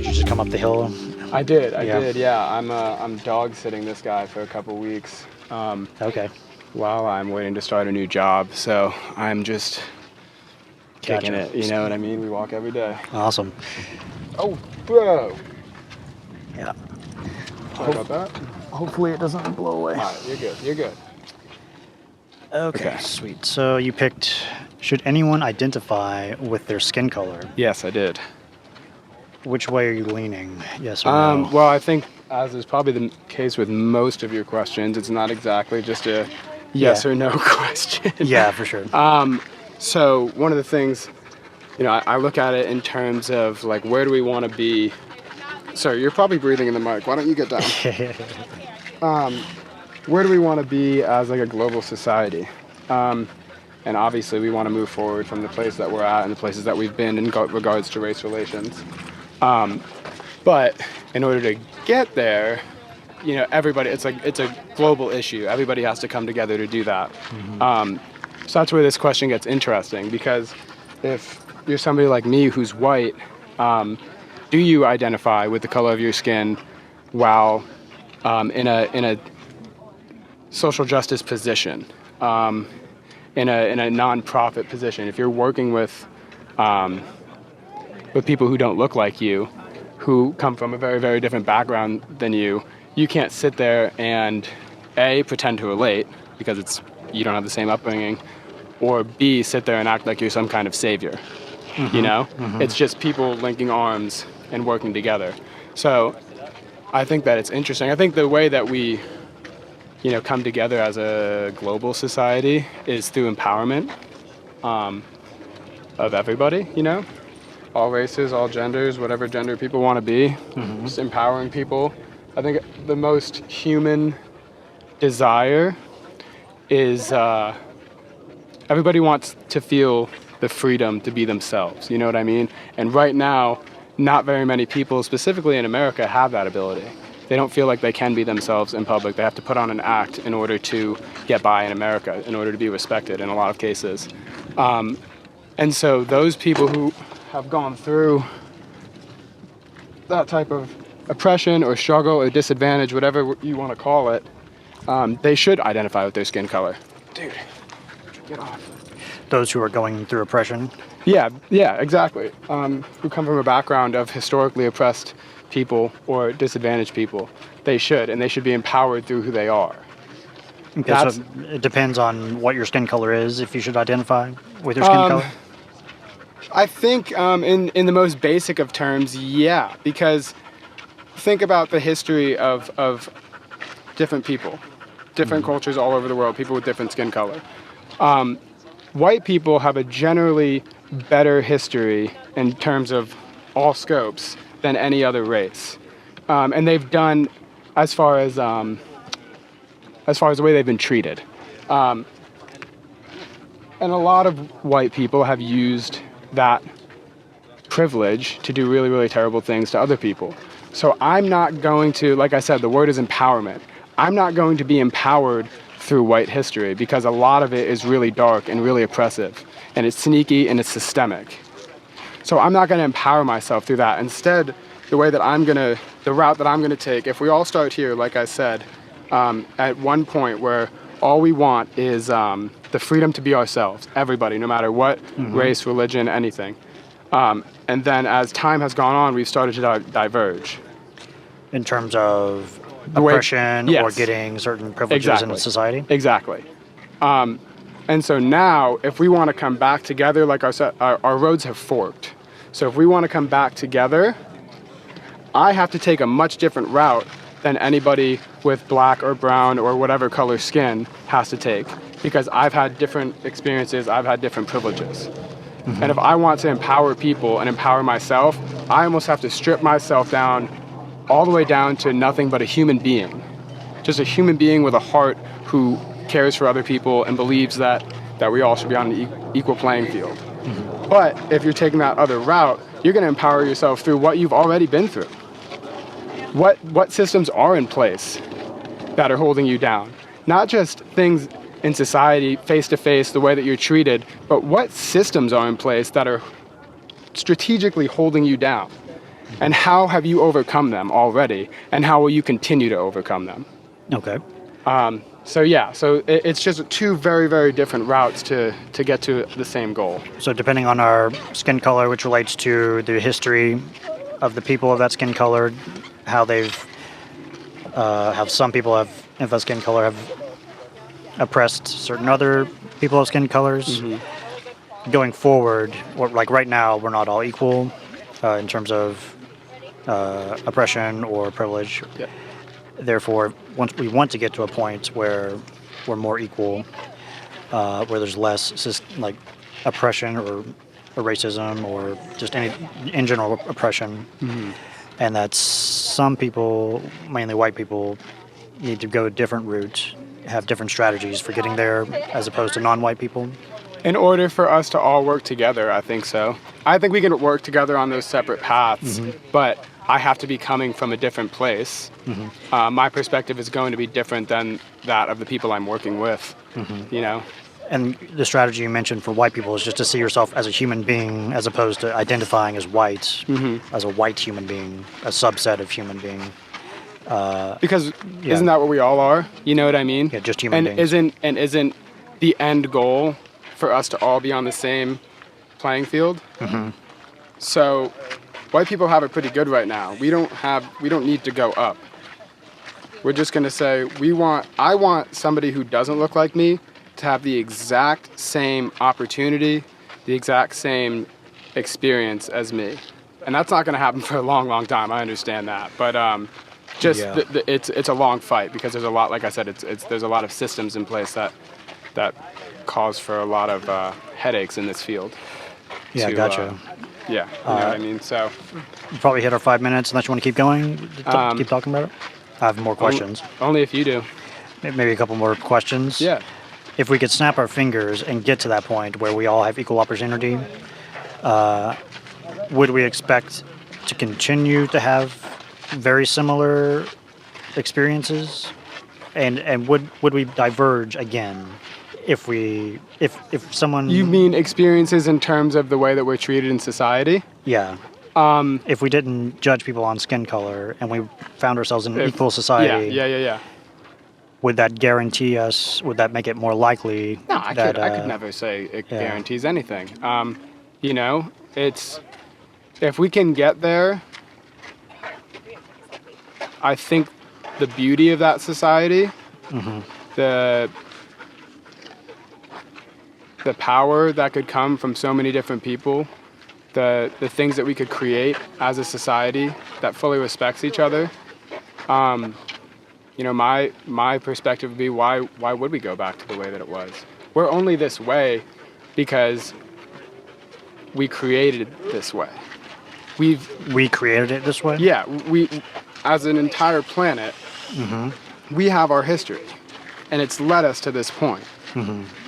Did you just come up the hill? I did. Yeah. I'm dog sitting this guy for a couple weeks. Okay. While I'm waiting to start a new job, so I'm just kicking Gotcha. it. You know what I mean? We walk every day. Awesome. Oh, bro. Yeah. Sorry about that. Hopefully it doesn't blow away. All right, you're good. You're good. Okay, sweet. So you picked, should anyone identify with their skin color? Yes, I did. Which way are you leaning? Yes or no? Well, I think, as is probably the case with most of your questions, it's not exactly just a yes or no question. Yeah, for sure. So one of the things, I look at it in terms of, like, where do we want to be? Sorry, you're probably breathing in the mic. Why don't you get down? Where do we want to be as, like, a global society? And obviously we want to move forward from the place that we're at and the places that we've been in regards to race relations. But in order to get there, everybody, it's a global issue. Everybody has to come together to do that. Mm-hmm. So that's where this question gets interesting, because if you're somebody like me who's white, do you identify with the color of your skin while in a social justice position, in a non-profit position? If you're working with people who don't look like you, who come from a very, very different background than you can't sit there and A, pretend to relate because you don't have the same upbringing, or B, sit there and act like you're some kind of savior. Mm-hmm. Mm-hmm. It's just people linking arms and working together. So I think that it's interesting. I think the way that we come together as a global society is through empowerment of everybody, all races, all genders, whatever gender people want to be, mm-hmm. Just empowering people. I think the most human desire is everybody wants to feel the freedom to be themselves, you know what I mean? And right now, not very many people, specifically in America, have that ability. They don't feel like they can be themselves in public. They have to put on an act in order to get by in America, in order to be respected in a lot of cases. And so those people who have gone through that type of oppression or struggle or disadvantage, whatever you want to call it, they should identify with their skin color. Dude, get off. Those who are going through oppression? Yeah, exactly. Who come from a background of historically oppressed people or disadvantaged people. They should, and they should be empowered through who they are. Okay, so it depends on what your skin color is, if you should identify with your skin color? I think in the most basic of terms, yeah, because think about the history of different people, different mm-hmm. cultures all over the world, people with different skin color. White people have a generally better history in terms of all scopes than any other race. And they've done, as far as the way they've been treated. And a lot of white people have used that privilege to do really, really terrible things to other people. So I'm not going to, like I said, the word is empowerment. I'm not going to be empowered through white history because a lot of it is really dark and really oppressive, and it's sneaky and it's systemic. So I'm not going to empower myself through that. Instead, the route that I'm going to take, if we all start here, like I said, at one point where all we want is the freedom to be ourselves, everybody, no matter what mm-hmm. race, religion, anything. And then as time has gone on, we've started to diverge. In terms of oppression or getting certain privileges in society? Exactly. And so now, if we want to come back together, like our roads have forked. So if we want to come back together, I have to take a much different route than anybody with black or brown or whatever color skin has to take, because I've had different experiences, I've had different privileges. Mm-hmm. And if I want to empower people and empower myself, I almost have to strip myself down all the way down to nothing but a human being. Just a human being with a heart who cares for other people and believes that we all should be on an equal playing field. Mm-hmm. But if you're taking that other route, you're going to empower yourself through what you've already been through. What systems are in place that are holding you down? Not just things in society, face-to-face, the way that you're treated, but what systems are in place that are strategically holding you down? and how have you overcome them already, and how will you continue to overcome them? Okay. So it's just two very, very different routes to get to the same goal. So depending on our skin color, which relates to the history of the people of that skin color, how they've, how some people of that skin color have oppressed certain other people of skin colors. Going forward, or like right now, we're not all equal in terms of oppression or privilege. Yeah. Therefore, once we want to get to a point where we're more equal, where there's less like oppression or racism or just any in general oppression, and that some people, mainly white people, need to go a different route, have different strategies for getting there as opposed to non-white people. In order for us to all work together, I think so. I think we can work together on those separate paths, but I have to be coming from a different place. My perspective is going to be different than that of the people I'm working with, you know? And the strategy you mentioned for white people is just to see yourself as a human being as opposed to identifying as white, as a white human being, a subset of human being. Because isn't that what we all are? You know what I mean? Yeah, just human and beings. Isn't the end goal for us to all be on the same playing field? So white people have it pretty good right now. We don't need to go up. We're just gonna say I want somebody who doesn't look like me to have the exact same opportunity, the exact same experience as me. And that's not gonna happen for a long, long time. I understand that, but it's a long fight because there's a lot, like I said, there's a lot of systems in place that cause for a lot of headaches in this field. Yeah, gotcha. Yeah, you know what I mean? So We probably hit our 5 minutes unless you want to keep going, keep talking about it. I have more questions. Only if you do. Maybe a couple more questions. Yeah. If we could snap our fingers and get to that point where we all have equal opportunity, would we expect to continue to have very similar experiences? And would we diverge again if someone... You mean experiences in terms of the way that we're treated in society? Yeah. If we didn't judge people on skin color and we found ourselves in an equal society... Yeah. Would that guarantee us? Would that make it more likely? No, I could never say it guarantees anything. You know, it's if we can get there. I think the beauty of that society, the power that could come from so many different people, the things that we could create as a society that fully respects each other. You know, my perspective would be why would we go back to the way that it was? We're only this way because we created it this way. We created it this way? Yeah, we as an entire planet, we have our history, and it's led us to this point.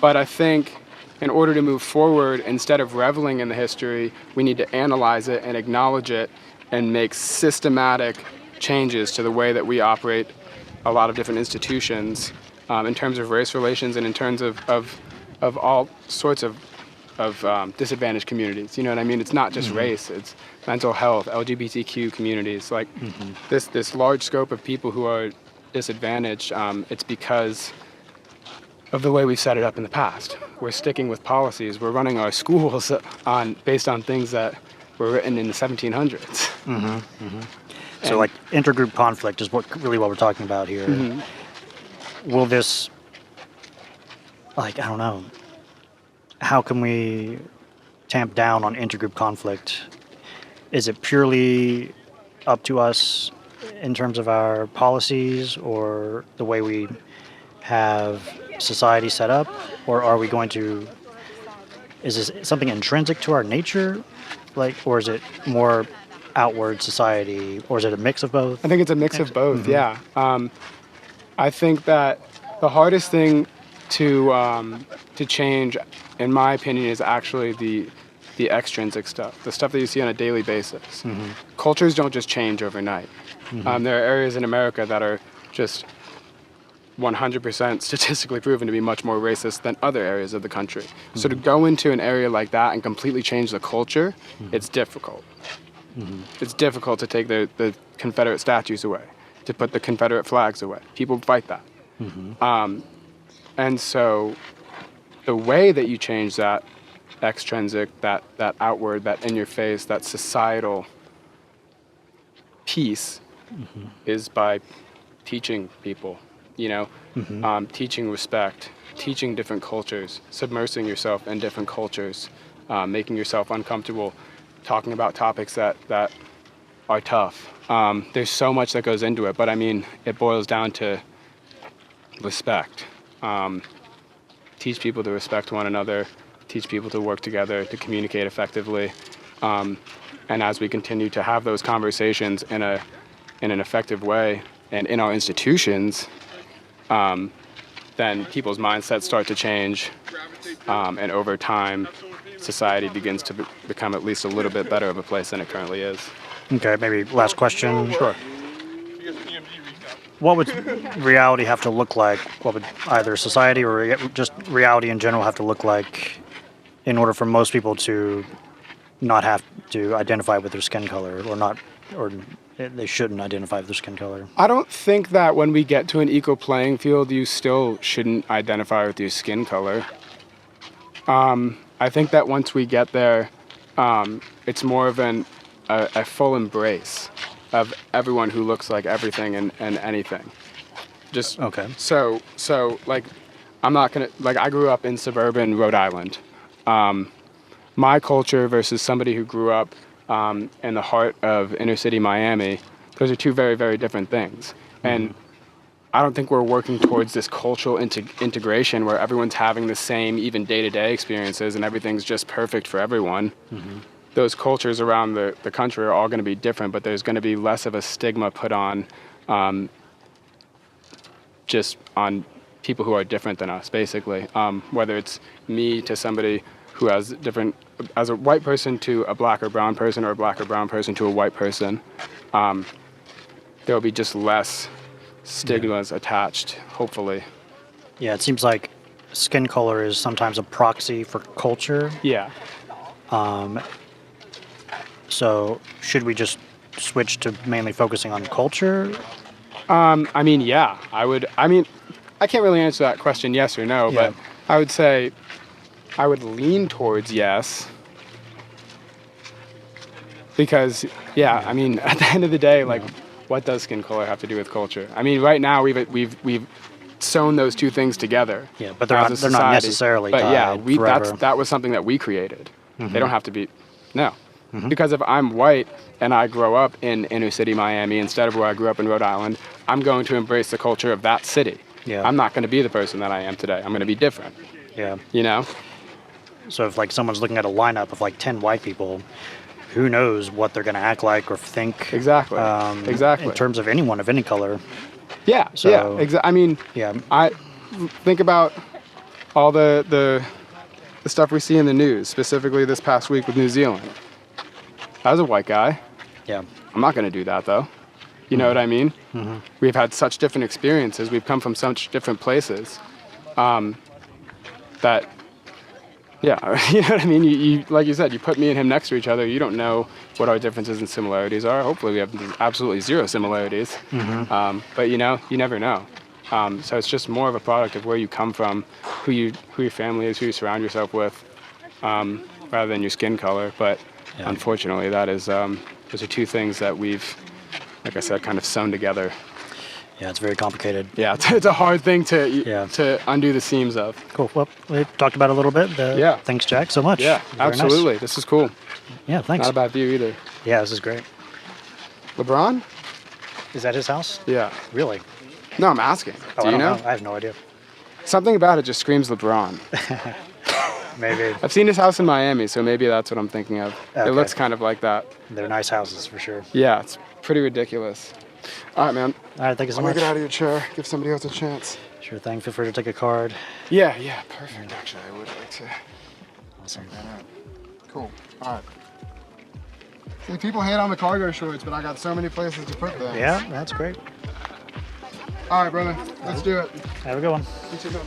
But I think in order to move forward, instead of reveling in the history, we need to analyze it and acknowledge it and make systematic changes to the way that we operate a lot of different institutions in terms of race relations and in terms of all sorts of disadvantaged communities. You know what I mean? It's not just race, it's mental health, LGBTQ communities, like this large scope of people who are disadvantaged. It's because of the way we've set it up in the past. We're sticking with policies. We're running our schools based on things that were written in the 1700s. So like intergroup conflict is what we're talking about here. Will this, like, I don't know, how can we tamp down on intergroup conflict? Is it purely up to us in terms of our policies or the way we have society set up? Or are we going to, is this something intrinsic to our nature? Like, or is it more outward society, or is it a mix of both? I think it's a mix of both, yeah. I think that the hardest thing to change, in my opinion, is actually the extrinsic stuff, the stuff that you see on a daily basis. Cultures don't just change overnight. There are areas in America that are just 100% statistically proven to be much more racist than other areas of the country. So to go into an area like that and completely change the culture, it's difficult. It's difficult to take the Confederate statues away, to put the Confederate flags away. People fight that. And so the way that you change that extrinsic, that outward, that in your face, that societal piece is by teaching people, teaching respect, teaching different cultures, submersing yourself in different cultures, making yourself uncomfortable, talking about topics that are tough. There's so much that goes into it, but I mean, it boils down to respect. Teach people to respect one another, teach people to work together, to communicate effectively. And as we continue to have those conversations in an effective way and in our institutions, then people's mindsets start to change, and over time, society begins to become at least a little bit better of a place than it currently is. Okay, maybe last question. Sure. What would reality have to look like? What would either society or just reality in general have to look like in order for most people to not have to identify with their skin color, or they shouldn't identify with their skin color? I don't think that when we get to an equal playing field, you still shouldn't identify with your skin color. I think that once we get there, it's more of a full embrace of everyone who looks like everything and anything. Just okay. So like, I'm not gonna, like, I grew up in suburban Rhode Island. My culture versus somebody who grew up in the heart of inner city Miami, those are two very, very different things. And I don't think we're working towards this cultural integration where everyone's having the same even day-to-day experiences and everything's just perfect for everyone. Those cultures around the country are all going to be different, but there's going to be less of a stigma put on just on people who are different than us, basically. Whether it's me to somebody who has different, as a white person to a black or brown person, or a black or brown person to a white person, there will be just less stigmas attached, hopefully. Yeah, it seems like skin color is sometimes a proxy for culture. Yeah. So should we just switch to mainly focusing on culture? I mean, yeah, I can't really answer that question yes or no, but I would say I would lean towards yes. Because, I mean, at the end of the day, like, what does skin color have to do with culture? I mean, right now we've sewn those two things together. Yeah, but they're not necessarily tied. But yeah, that was something that we created. They don't have to be, no. Because if I'm white and I grow up in inner city Miami instead of where I grew up in Rhode Island, I'm going to embrace the culture of that city. Yeah. I'm not going to be the person that I am today. I'm going to be different. Yeah. You know? So if like someone's looking at a lineup of like 10 white people, who knows what they're going to act like or think. Exactly. Exactly. In terms of anyone of any color. Yeah. So, yeah. I mean, I think about all the stuff we see in the news, specifically this past week with New Zealand. I was a white guy. Yeah. I'm not going to do that, though. You know what I mean? We've had such different experiences. We've come from such different places that, yeah, you know what I mean? You like you said, you put me and him next to each other. You don't know what our differences and similarities are. Hopefully we have absolutely zero similarities. But, you know, you never know. So it's just more of a product of where you come from, who your family is, who you surround yourself with, rather than your skin color. But unfortunately, that is those are two things that we've, like I said, kind of sewn together. Yeah, it's very complicated. Yeah, it's a hard thing to undo the seams of. Cool. Well, we talked about it a little bit. Thanks, Jack, so much. Yeah, very absolutely. Nice. This is cool. Yeah, thanks. Not a bad view either. Yeah, this is great. LeBron? Is that his house? Yeah. Really? No, I'm asking. Oh, Do you know? I have no idea. Something about it just screams LeBron. Maybe. I've seen his house in Miami, so maybe that's what I'm thinking of. Okay. It looks kind of like that. They're nice houses for sure. Yeah, it's pretty ridiculous. All right, man. All right, thank you so I'm much. gonna get out of your chair. Give somebody else a chance. Sure thing. Feel free to take a card. Yeah, perfect. Actually, I would like to. Awesome. Cool. All right. See, people hate on the cargo shorts, but I got so many places to put them. Yeah, that's great. All right, brother. Let's do it. Have a good one. You too, man.